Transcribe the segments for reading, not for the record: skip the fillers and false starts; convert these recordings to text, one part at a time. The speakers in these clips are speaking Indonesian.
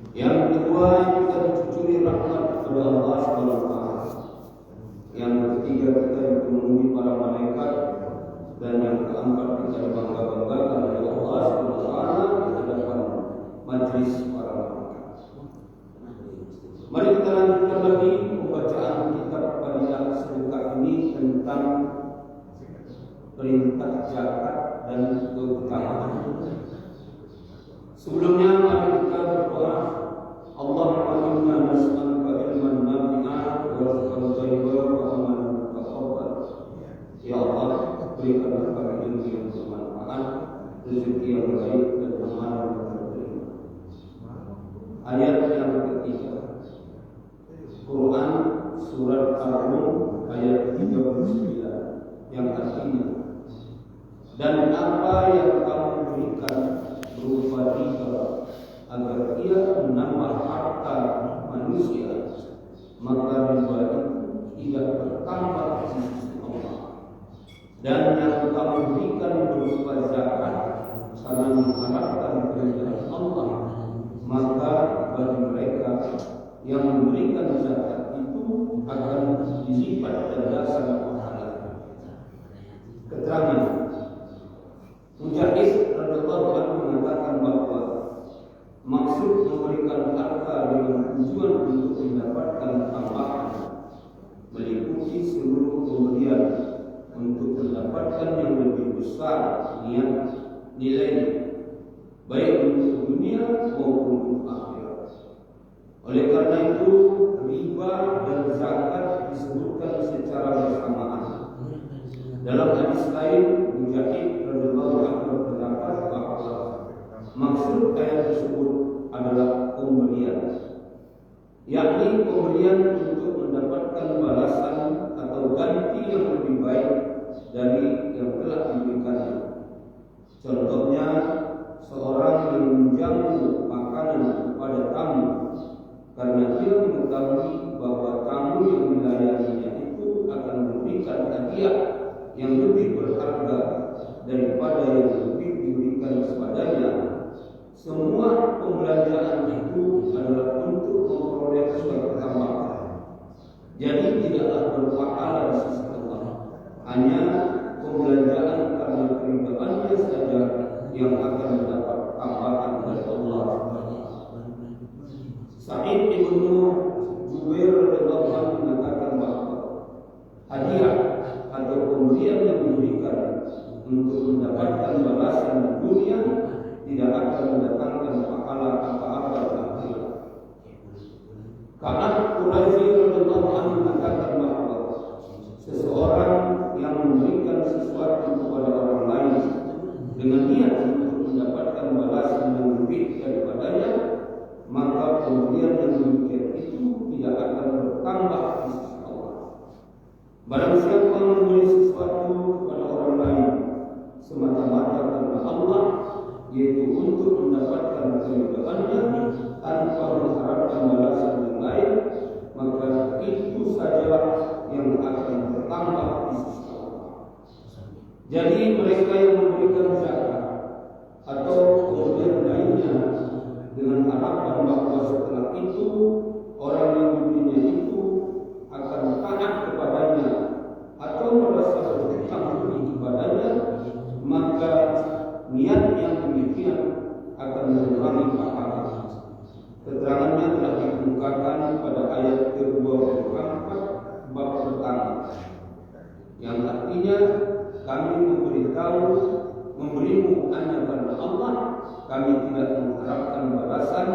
Yang kedua, kita dicucuri rahmat kepada Allah Subhanahu wa taala. Yang ketiga, kita dipenuhi para malaikat. Dan yang keempat, kita dibangga-banggakan oleh Allah Subhanahu wa taala di hadapan majlis para malaikat. Mari kita lanjutkan lagi pembacaan kitab Fadilah Sedekah ini tentang perintah zakat dan keutamaan. Sebelumnya mari kita berdoa. Allahumma inna nas'aluka ilman nafi'an wa rizqan thayyiban wa amalan mutaqabbal. Ya Allah, berikanlah kami ilmu yang bermanfaat, rezeki yang baik dan amalan yang terterima. Ayat yang ketiga, Quran surat Ar-Rum ayat 39 yang artinya, dan apa yang kamu berikan berupa riba agar ia menambah harta manusia, maka riba itu tidak bertambah di sisi Allah. Dan yang kamu berikan berupa zakat karena mengharapkan keridhaan Allah, maka bagi mereka yang memberikan zakat itu akan dilipat gandakan pahala. Keterangan Mujahid radhiyallahu anhu mengatakan bahwa maksud memberikan harta dengan tujuan untuk mendapatkan tambahan meliputi seluruh pemberian untuk mendapatkan yang lebih besar nilainya, baik untuk dunia maupun untuk akhirat. Oleh karena itu, riba dan zakat disebutkan secara bersamaan. Dalam hadis lain, Mujahid radhiyallahu anhu berpendapat bahwa maksud ayat tersebut adalah pemberian, yakni pemberian untuk mendapatkan balasan atau ganti yang lebih baik dari yang telah diberikannya. Contohnya, seorang yang menjamu makanan kepada tamu karena dia mengetahui bahwa tamu yang dilayaninya itu akan memberikan hadiah yang lebih berharga daripada yang lebih diberikan kepadanya. Semua pembelanjaan itu adalah untuk memperoleh suatu tambahan. Jadi tidaklah berpahala di sisi Allah, hanya pembelanjaan karena keribaannya saja yang akan mendapat tambahan dari Allah. Sa'id bin Jubair radhiyallahu anhu mengatakan bahwa hadiah atau pemberian yang diberikan untuk mendapatkan balasan di dunia tidak akan mendatangkan pahala apa-apa di akhirat. Ka'ab Quraisy radhiyallahu anhu mengatakan bahwa seseorang yang memberikan sesuatu kepada orang lain dengan niat untuk mendapatkan balasan yang lebih daripadanya, maka pemberian yang demikian itu tidak akan bertambah di sisi Allah. Barang siapa memberi sesuatu kepada orang lain semata-mata karena Allah, yaitu untuk mendapatkan keridhaannya tanpa mengharapkan balasan yang lain, maka itu saja yang akan bertambah di sisi Allah. Jadi mereka yang memberikan zakat atau pemberian lainnya dengan harapan bahwa setelah itu orang yang diberinya itu akan taat kepadanya atau merasa berhutang budi kepadanya, maka niat yang demikian akan mengurangi pahala. Keterangannya telah dikemukakan pada ayat ke-24 bab pertama, yang artinya kami memberimu hanya karena Allah, kami tidak mengharapkan balasan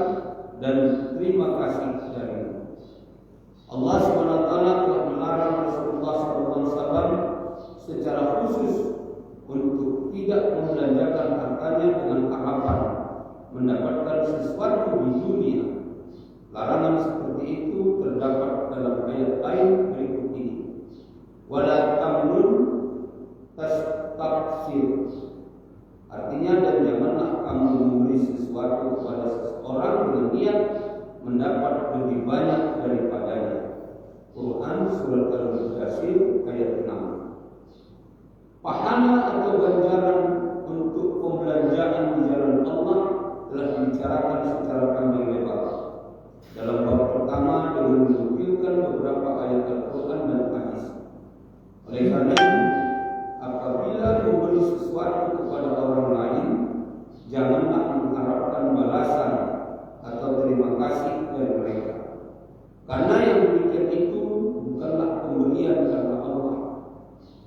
dan terima kasih darimu. Allah SWT telah melarang Rasulullah SAW secara khusus untuk tidak membelanjakan hartanya dengan harapan mendapatkan sesuatu di dunia. Larangan seperti itu terdapat dalam ayat lain berikut ini. Wala tamnun tastakthir. Artinya, dan janganlah kamu memberi sesuatu kepada seseorang dengan niat mendapat lebih banyak daripadanya. Quran surat Al-Mudaththir ayat 6. Pahala atau ganjaran untuk pembelanjaan di jalan Allah telah dibicarakan secara panjang lebar. Dalam bab pertama dengan menukilkan beberapa ayat Al-Quran dan hadis. Oleh karena itu, apabila memberi sesuatu kepada orang lain, janganlah mengharapkan balasan atau terima kasih dari mereka. Karena yang demikian itu bukanlah pemberian karena Allah,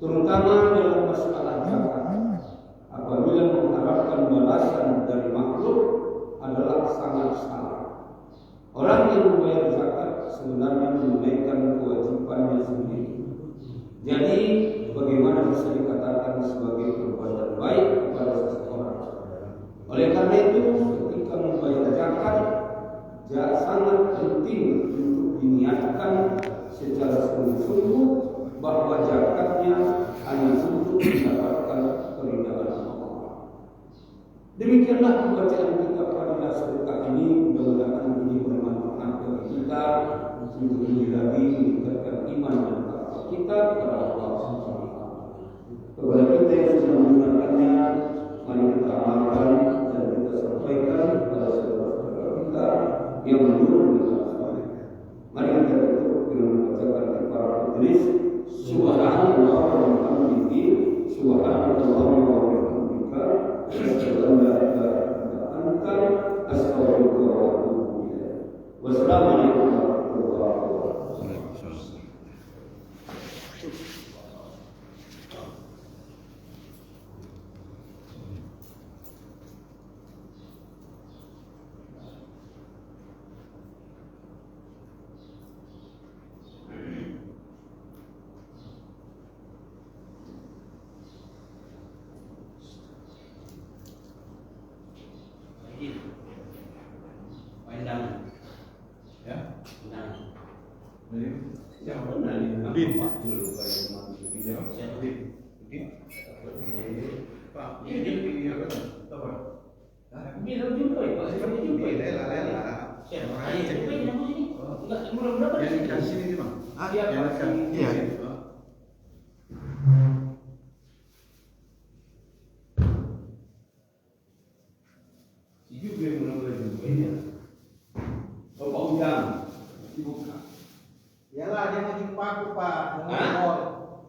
terutama dalam masalah zakat. Apabila mengharapkan balasan dari makhluk adalah sangat salah. Orang yang membayar zakat sebenarnya menunaikan kewajibannya sendiri. Jadi, bagaimana bisa dikatakan sebagai perbuatan baik kepada seseorang? Oleh karena itu, ketika membayar zakat, sangat penting untuk diniatkan secara sungguh-sungguh bahwa zakatnya hanya untuk mendapatkan keridhaan Allah. Demikianlah pembacaan kita pada sedekah ini. Mudah-mudahan ini bermanfaat bagi kita untuk lebih lagi meningkatkan iman dan takwa kita kepada Allah Subhanahu wa Ta'ala. Kepada kita yang sudah mendengarkannya, mari kita amalkan dan kita sampaikan kepada saudara-saudara kita yang belum mendengarkan. Mari kita tutup dengan membacakan kafaratul majlis. Subhanallah wa bihamdihi, subhanallah wa bihamdika, asyhadu an la ilaha illa anta, astaghfiruka wa atubu ilaik. Wassalamualaikum warahmatullahi wabarakatuh.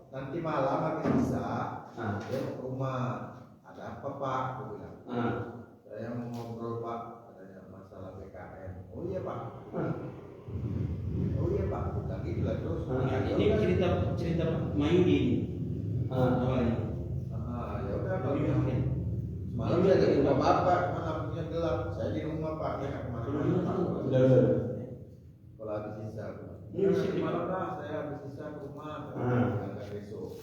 Nanti malam habis bisa, dia mau ke rumah. Ada apa Pak? Aku bilang. Saya mau ngobrol Pak, adanya masalah BKN. Oh iya Pak. Oh iya Pak. Bilang gitu lah terus. Ini cerita Mayudi. Awalnya. Ya udah Pak. Malam saya di rumah Bapak, cuma lampunya gelap. Saya di rumah Pak, dia nggak kemana-mana. Sudah. Kalau habis sisa. Ini Malam lah, saya habis sisa ke rumah. Besok.